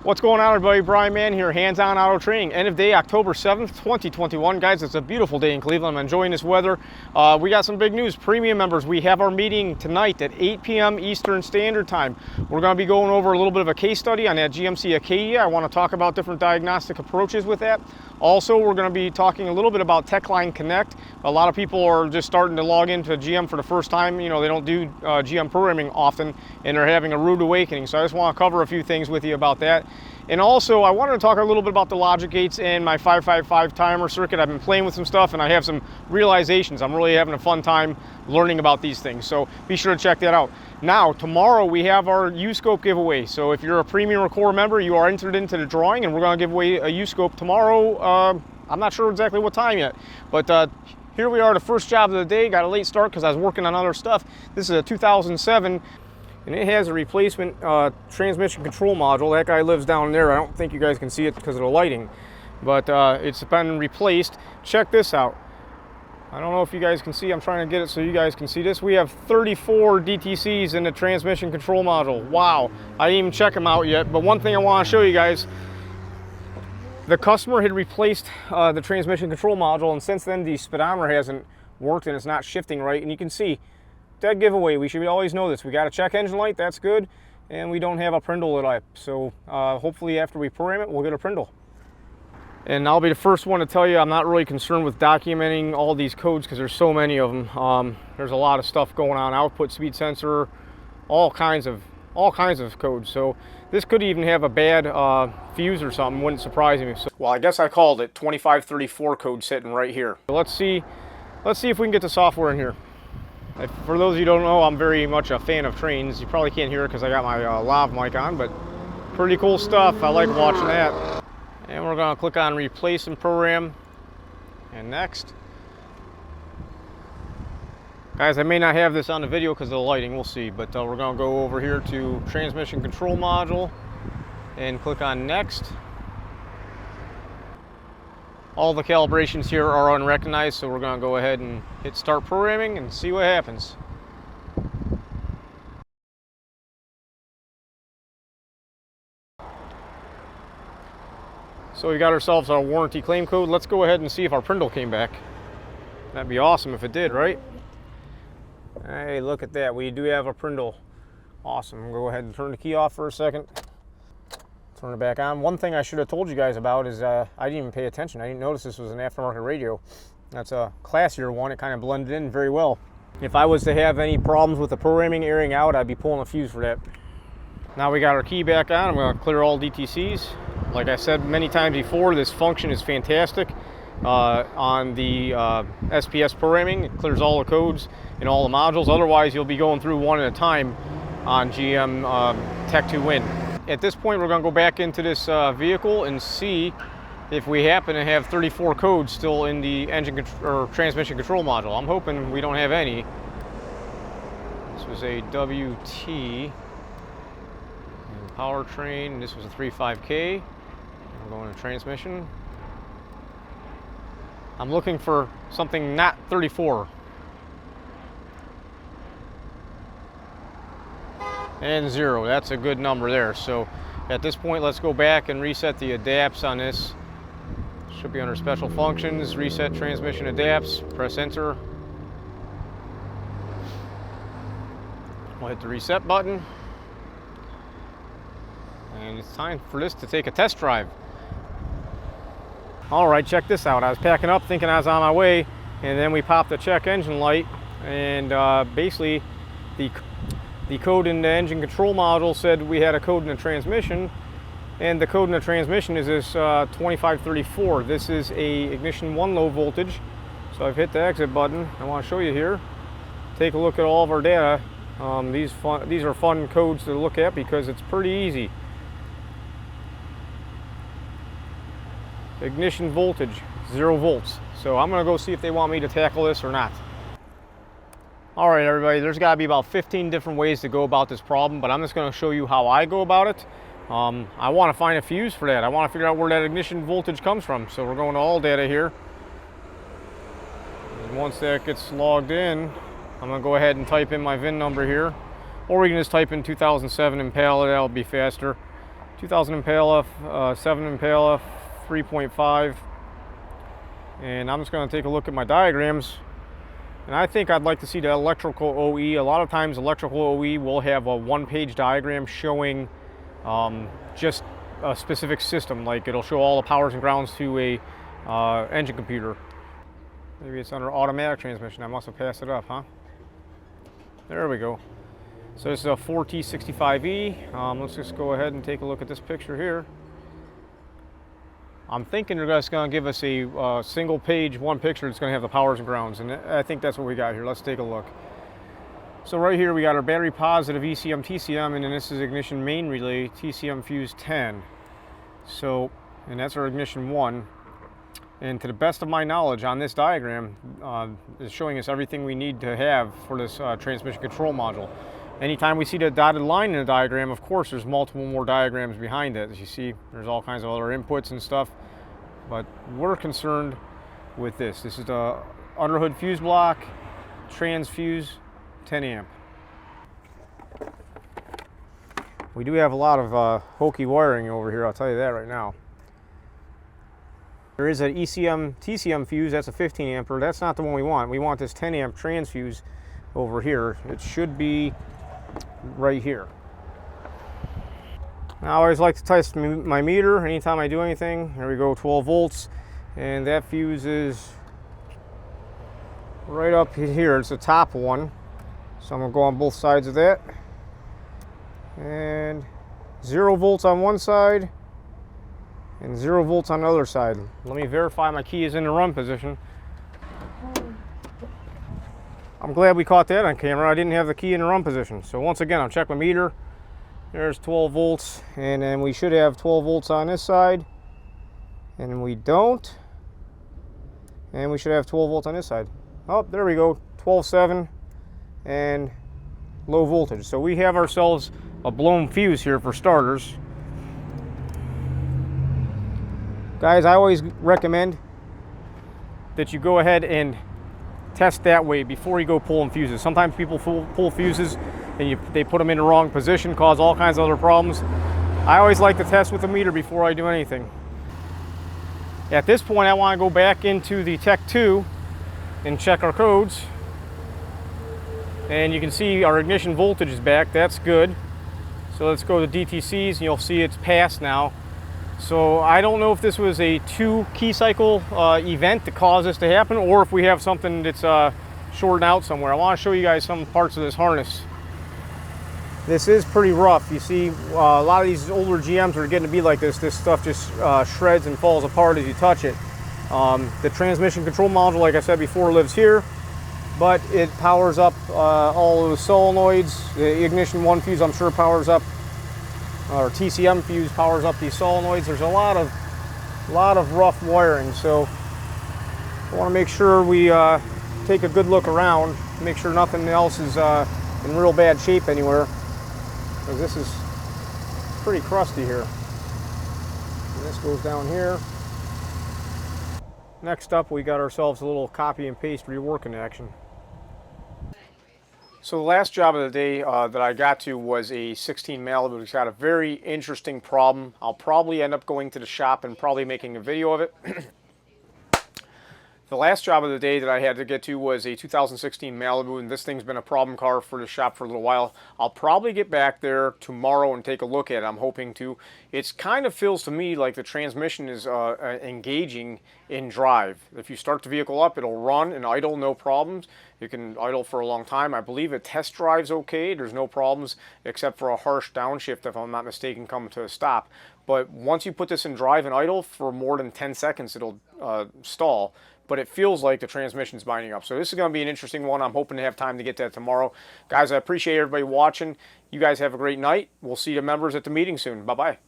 What's going on, everybody? Brian Mann here, Hands-On Auto Training. End of day, October 7th, 2021. Guys, it's a beautiful day in Cleveland. I'm enjoying this weather. We got some big news. Premium members, we have our meeting tonight at 8 p.m. Eastern Standard Time. We're going to be going over a little bit of a case study on that GMC Acadia. I want to talk about different diagnostic approaches with that. Also, we're going to be talking a little bit about TechLine Connect. A lot of people are just starting to log into GM for the first time. You know, they don't do GM programming often, and they're having a rude awakening. So I just want to cover a few things with you about that. And also, I wanted to talk a little bit about the logic gates and my 555 timer circuit. I've been playing with some stuff, and I have some realizations. I'm really having a fun time learning about these things. So be sure to check that out. Now, tomorrow we have our Uscope giveaway. So if you're a Premium Record member, you are entered into the drawing, and we're going to give away a Uscope tomorrow. I'm not sure exactly what time yet, but here we are, the first job of the day. Got a late start because I was working on other stuff. This is a 2007. And it has a replacement transmission control module. That guy lives down there. I don't think you guys can see it because of the lighting, but it's been replaced. Check this out. I don't know if you guys can see. I'm trying to get it so you guys can see this. We have 34 DTCs in the transmission control module. Wow. I didn't even check them out yet, but one thing I want to show you guys, the customer had replaced the transmission control module, and since then the speedometer hasn't worked and it's not shifting right, and you can see dead giveaway. We should always know this. We got a check engine light, that's good, and we don't have a prindle lit up. So hopefully after we program it, we'll get a prindle. And I'll be the first one to tell you I'm not really concerned with documenting all these codes because there's so many of them. There's a lot of stuff going on, output speed sensor, all kinds of codes. So this could even have a bad fuse or something. Wouldn't surprise me. So, well, I guess I called it. 2534 code sitting right here. So let's see if we can get the software in here. For those of you who don't know, I'm very much a fan of trains. You probably can't hear it because I got my lav mic on, but pretty cool stuff. I like watching that. And we're going to click on Replace and Program, and Next. Guys, I may not have this on the video because of the lighting, we'll see, but we're going to go over here to Transmission Control Module and click on Next. All the calibrations here are unrecognized, so we're going to go ahead and hit Start Programming and see what happens. So we got ourselves our warranty claim code. Let's go ahead and see if our prindle came back. That'd be awesome if it did, right? Hey, look at that. We do have a prindle. Awesome. We'll go ahead and turn the key off for a second. Turn it back on. One thing I should have told you guys about is I didn't even pay attention. I didn't notice this was an aftermarket radio. That's a classier one. It kind of blended in very well. If I was to have any problems with the programming airing out, I'd be pulling a fuse for that. Now we got our key back on. I'm going to clear all DTCs. Like I said many times before, this function is fantastic on the SPS programming. It clears all the codes in all the modules. Otherwise, you'll be going through one at a time on GM Tech 2 Win. At this point, we're going to go back into this vehicle and see if we happen to have 34 codes still in the engine or transmission control module. I'm hoping we don't have any. This was a WT and powertrain. This was a 35K. We're going to transmission. I'm looking for something not 34. And 0, that's a good number there. So at this point, let's go back and reset the adapts on this. Should be under special functions, reset transmission adapts, press enter. We'll hit the reset button. And it's time for this to take a test drive. All right, check this out. I was packing up thinking I was on my way, and then we popped the check engine light, and basically the code in the engine control module said we had a code in the transmission, and the code in the transmission is this 2534. This is a ignition 1 low voltage. So I've hit the exit button. I want to show you here. Take a look at all of our data. These are fun codes to look at because it's pretty easy. Ignition voltage, 0 volts. So I'm gonna go see if they want me to tackle this or not. All right, everybody, there's gotta be about 15 different ways to go about this problem, but I'm just gonna show you how I go about it. I wanna find a fuse for that. I wanna figure out where that ignition voltage comes from. So we're going to all data here. And once that gets logged in, I'm gonna go ahead and type in my VIN number here. Or we can just type in 2007 Impala, that'll be faster. 2000 Impala, 7 Impala, 3.5. And I'm just going to take a look at my diagrams. And I think I'd like to see the electrical OE. A lot of times electrical OE will have a one-page diagram showing just a specific system. Like it'll show all the powers and grounds to a engine computer. Maybe it's under automatic transmission. I must have passed it up, huh? There we go. So this is a 4T65E. Let's just go ahead and take a look at this picture here. I'm thinking they're just going to give us a single page, one picture that's going to have the powers and grounds, and I think that's what we got here. Let's take a look. So right here we got our battery positive ECM TCM, and then this is ignition main relay TCM fuse 10. So, and that's our ignition 1. And to the best of my knowledge on this diagram, is showing us everything we need to have for this transmission control module. Anytime we see the dotted line in the diagram, of course, there's multiple more diagrams behind it. As you see, there's all kinds of other inputs and stuff. But we're concerned with this. This is the underhood fuse block, trans fuse, 10 amp. We do have a lot of hokey wiring over here, I'll tell you that right now. There is an ECM TCM fuse, that's a 15 amper. That's not the one we want. We want this 10 amp trans fuse over here. It should be right here. Now, I always like to test my meter anytime I do anything. Here we go, 12 volts, and that fuse is right up here. It's the top one, so I'm gonna go on both sides of that. And 0 volts on one side and 0 volts on the other side. Let me verify my key is in the run position. I'm glad we caught that on camera. I didn't have the key in the run position. So once again, I'll check my meter. There's 12 volts, and then we should have 12 volts on this side, and we don't. And we should have 12 volts on this side. Oh, there we go, 12.7 and low voltage. So we have ourselves a blown fuse here for starters. Guys, I always recommend that you go ahead and test that way before you go pulling fuses. Sometimes people pull fuses and they put them in the wrong position, cause all kinds of other problems. I always like to test with the meter before I do anything. At this point, I want to go back into the Tech 2 and check our codes. And you can see our ignition voltage is back. That's good. So let's go to DTCs, and you'll see it's passed now. So I don't know if this was a 2 key cycle event that caused this to happen, or if we have something that's shorting out somewhere. I want to show you guys some parts of this harness. This is pretty rough. You see, a lot of these older GMs are getting to be like this. This stuff just shreds and falls apart as you touch it. The transmission control module, like I said before, lives here, but it powers up all of the solenoids. The ignition 1 fuse, I'm sure, powers up, or TCM fuse powers up these solenoids. There's a lot of rough wiring, so I want to make sure we take a good look around, make sure nothing else is in real bad shape anywhere, because this is pretty crusty here. And this goes down here. Next up, we got ourselves a little copy and paste reworking action. So the last job of the day that I got to was a 16 Malibu. It's got a very interesting problem. I'll probably end up going to the shop and probably making a video of it. The last job of the day that I had to get to was a 2016 Malibu, and this thing's been a problem car for the shop for a little while. I'll probably get back there tomorrow and take a look at it. I'm hoping to. It kind of feels to me like the transmission is engaging in drive. If you start the vehicle up, it'll run and idle, no problems. You can idle for a long time. I believe it test drives okay. There's no problems except for a harsh downshift, if I'm not mistaken, come to a stop. But once you put this in drive and idle for more than 10 seconds, it'll stall. But it feels like the transmission's binding up. So this is going to be an interesting one. I'm hoping to have time to get that tomorrow. Guys, I appreciate everybody watching. You guys have a great night. We'll see the members at the meeting soon. Bye-bye.